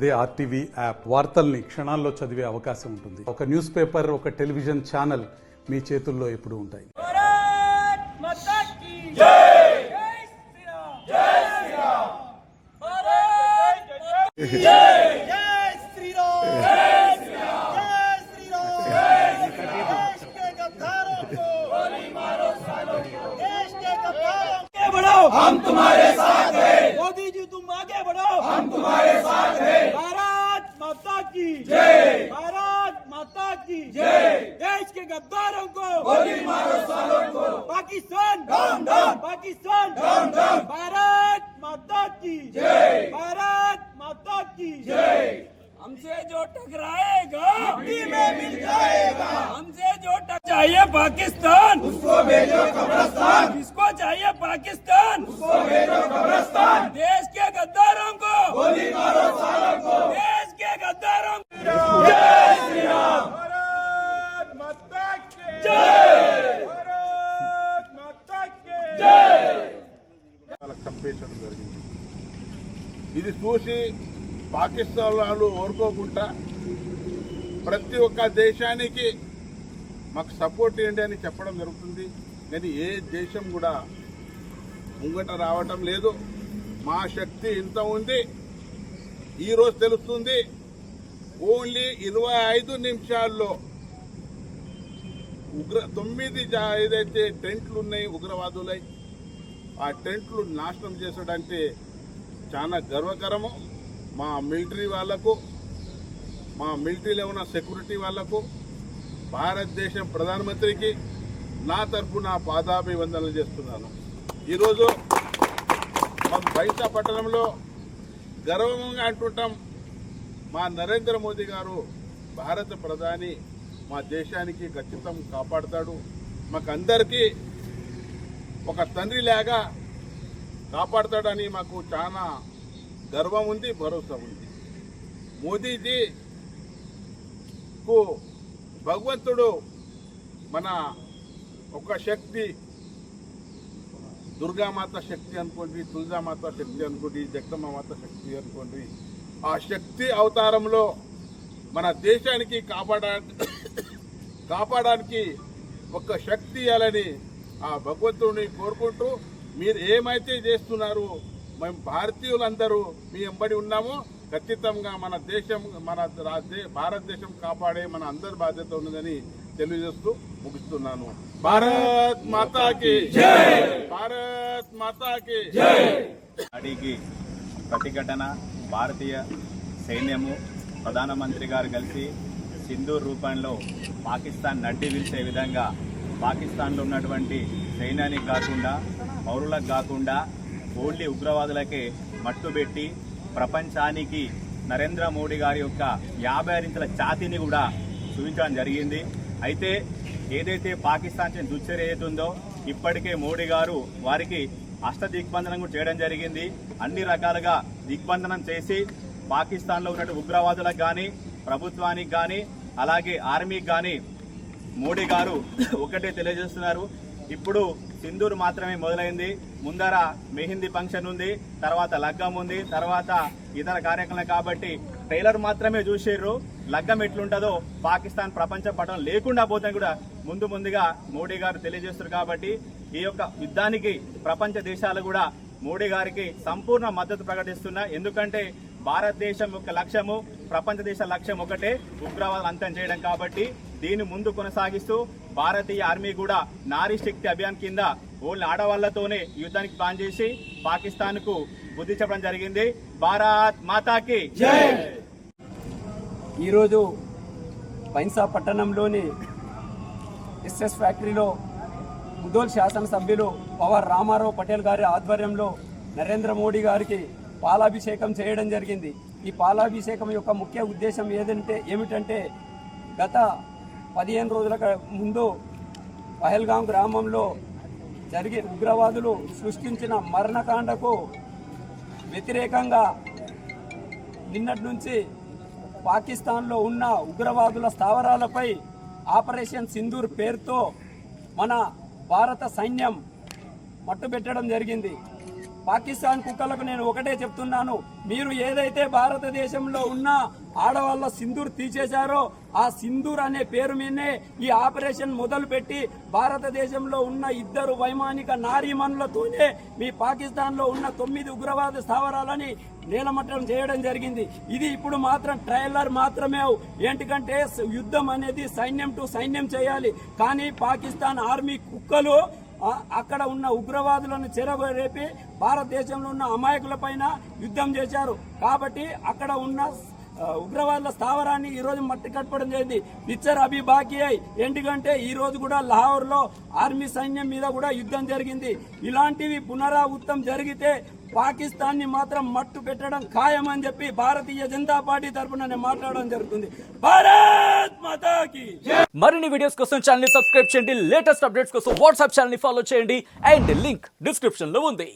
అదే RTV app వార్తల్ని క్షణాల్లో చదివే అవకాశం ఉంటుంది. ఒక న్యూస్ పేపర్, ఒక టెలివిజన్ ఛానల్ మీ చేతుల్లో ఎప్పుడూ ఉంటాయి. हम तुम्हारे साथ हैं, मोदी जी तुम आगे बढ़ो, हम तुम्हारे साथ हैं। भारत माता की जय, भारत माता की जय। देश के गद्दारों को गोली मारो सालों को, Pakistan down down, Pakistan down down. Bharat माता की जय, भारत माता की जय। हमसे जो टकराएगा मिट्टी में मिल जाएगा, हमसे जो चाहिए पाकिस्तान उसको भेजो कब्रिस्तान, किसको चाहिए पाकिस्तान उसको भेजो कब्रिस्तान। देश के गद्दारों को गोली मारो सालों को, देश के गद्दारों को जय श्री राम। भारत माता की जय, भारत माता की जय। చంపేయడం జరిగింది. ఇది చూసి పాకిస్తాన్ వాళ్ళు ఓరుకోకుండా ప్రతి ఒక్క దేశానికి మాకు సపోర్ట్ చేయండి అని చెప్పడం జరుగుతుంది. కానీ ఏ దేశం కూడా ముంగట రావటం లేదు. మా శక్తి ఇంత ఉంది. ఈరోజు తెలుస్తుంది. ఓన్లీ 25 నిమిషాల్లో 9 ఏదైతే టెంట్లు ఉన్నాయి ఉగ్రవాదులై, ఆ టెంట్లు నాశనం చేసాడంటే చాలా గర్వకరము. మా మిలిటరీ వాళ్లకు, మా మిలిటరీలో ఉన్న సెక్యూరిటీ వాళ్లకు, భారతదేశం ప్రధానమంత్రికి నా తరఫున పాదాభివందనలు చేస్తున్నాను. ఈరోజు మనం బైసా పట్టణంలో గర్వంగా అంటుంటాం, మా నరేంద్ర మోదీ గారు భారత ప్రధాని, మా దేశానికి ఖచ్చితంగా కాపాడుతాడు, మాకందరికీ ఒక తండ్రిలాగా కాపాడుతాడని మాకు చాలా గర్వం ఉంది, భరోసా ఉంది. మోదీజీకు భగవంతుడు మన ఒక శక్తి, దుర్గామాత శక్తి అనుకోండి, తులజామాత శక్తి అనుకోండి, జగదమ్మ మాత శక్తి అనుకోండి, ఆ శక్తి అవతారంలో మన దేశానికి కాపాడడానికి ఒక శక్తి ఇవ్వాలని ఆ భగవంతుడిని కోరుకుంటూ, మీరు ఏమైతే చేస్తున్నారు, మేము భారతీయులందరూ మీ వెంబడి ఉన్నాము. ఖచ్చితంగా మన దేశం, మన భారతదేశం కాపాడే మన అందరి బాధ్యత ఉన్నదని తెలియజేస్తూ ముగిస్తున్నాను. భారత్ మాతాకి జై, భారత్ మాతాకి జై. దాడికి ప్రతిఘటన భారతీయ సైన్యము, ప్రధానమంత్రి గారు కలిసి సింధూర్ రూపంలో పాకిస్తాన్ నడ్డి విరిచే విధంగా పాకిస్తాన్లో ఉన్నటువంటి సైన్యానికి కాకుండా, పౌరులకు కాకుండా ఓన్లీ ఉగ్రవాదులకే మట్టుబెట్టి ప్రపంచానికి నరేంద్ర మోడీ గారి యొక్క 56 ఇంచుల ఛాతీని కూడా చూపించడం జరిగింది. అయితే ఏదైతే పాకిస్తాన్ దుశ్చర్య ఏదైతుందో ఇప్పటికే మోడీ గారు వారికి అష్టదిగ్బంధనం కూడా చేయడం జరిగింది. అన్ని రకాలుగా దిగ్బంధనం చేసి పాకిస్తాన్లో ఉన్నట్టు ఉగ్రవాదులకు కానీ, ప్రభుత్వానికి కానీ, అలాగే ఆర్మీకి కానీ మోడీ గారు ఒకటే తెలియజేస్తున్నారు. ఇప్పుడు సింధూర్ మాత్రమే మొదలైంది, ముందర మెహిందీ ఫంక్షన్ ఉంది, తర్వాత లగ్గం ఉంది, తర్వాత ఇతర కార్యక్రమాలు. కాబట్టి ట్రైలర్ మాత్రమే చూసిర్రు. లగ్గం ఎట్లుంటుందో పాకిస్తాన్ ప్రపంచ పటం లేకుండా పోతే కూడా ముందుగా మోడీ గారు తెలియజేస్తారు. కాబట్టి ఈ యొక్క యుద్ధానికి ప్రపంచ దేశాలు కూడా మోడీ గారికి సంపూర్ణ మద్దతు ప్రకటిస్తున్నా. ఎందుకంటే భారతదేశం యొక్క లక్ష్యము, ప్రపంచ దేశ లక్ష్యం ఒకటే, ఉగ్రవాదం అంతం చేయడం. కాబట్టి దీన్ని ముందు కొనసాగిస్తూ భారతీయ ఆర్మీ కూడా నారీ శక్తి అభియాన్ కింద ఓన్లీ ఆడవాళ్లతోనే యుద్ధానికి ప్లాన్ చేసి పాకిస్తాన్ కు బుద్ధి చెప్పడం జరిగింది. భారత్ మాతాకి జై. ఈరోజు బైన్సా పట్టణంలోని ఎస్ఎస్ ఫ్యాక్టరీలో ముదోల్ శాసనసభ్యులు పవర్ రామారావు పటేల్ గారి ఆధ్వర్యంలో నరేంద్ర మోడీ గారికి పాలాభిషేకం చేయడం జరిగింది. ఈ పాలాభిషేకం యొక్క ముఖ్య ఉద్దేశం ఏమిటంటే గత 15 రోజుల ముందు పహల్గాం గ్రామంలో జరిగిన ఉగ్రవాదులు సృష్టించిన మరణకాండకు వ్యతిరేకంగా నిన్నటి నుంచి పాకిస్తాన్లో ఉన్న ఉగ్రవాదుల స్థావరాలపై ఆపరేషన్ సింధూర్ పేరుతో మన భారత సైన్యం మట్టుబెట్టడం జరిగింది. పాకిస్తాన్ కుక్కలకు నేను ఒకటే చెప్తున్నాను, మీరు ఏదైతే భారతదేశంలో ఉన్న ఆడవాళ్ళ సింధూర్ తీసేశారో ఆ సింధూర్ అనే పేరు మీదనే ఈ ఆపరేషన్ మొదలు పెట్టి భారతదేశంలో ఉన్న 2 వైమానిక నారీమణులతోనే మీ పాకిస్తాన్ లో ఉన్న 9 ఉగ్రవాద స్థావరాలని నేలమట్టం చేయడం జరిగింది. ఇది ఇప్పుడు మాత్రం ట్రైలర్ మాత్రమే. ఏంటికంటే యుద్ధం అనేది సైన్యం టు సైన్యం చేయాలి, కానీ పాకిస్తాన్ ఆర్మీ కుక్కలు అక్కడ ఉన్న ఉగ్రవాదులను చెరగొరేపి భారతదేశంలో ఉన్న అమాయకుల పైన యుద్ధం చేశారు. కాబట్టి అక్కడ ఉన్న ఉగ్రవాదుల స్థావరాన్ని ఈ రోజు మట్టి కట్టడం జరిగింది. పిక్చర్ అభి బాకీ అయి ఎందుకంటే ఈ రోజు కూడా లాహోర్ లో ఆర్మీ సైన్యం మీద కూడా యుద్ధం జరిగింది. ఇలాంటివి పునరావృతం జరిగితే పాకిస్తాన్ ని మాత్రం మట్టు పెట్టడం ఖాయమని చెప్పి భారతీయ జనతా పార్టీ తరఫున నేను మాట్లాడడం జరుగుతుంది. భారత్ మాతా కీ మరిన్ని వీడియోస్ కోసం ఛానల్ ని సబ్స్క్రైబ్ చేయండి. లేటెస్ట్ అప్డేట్స్ కోసం వాట్సాప్ ఛానల్ ని ఫాలో చేయండి. అండ్ లింక్ డిస్క్రిప్షన్ లో ఉంది.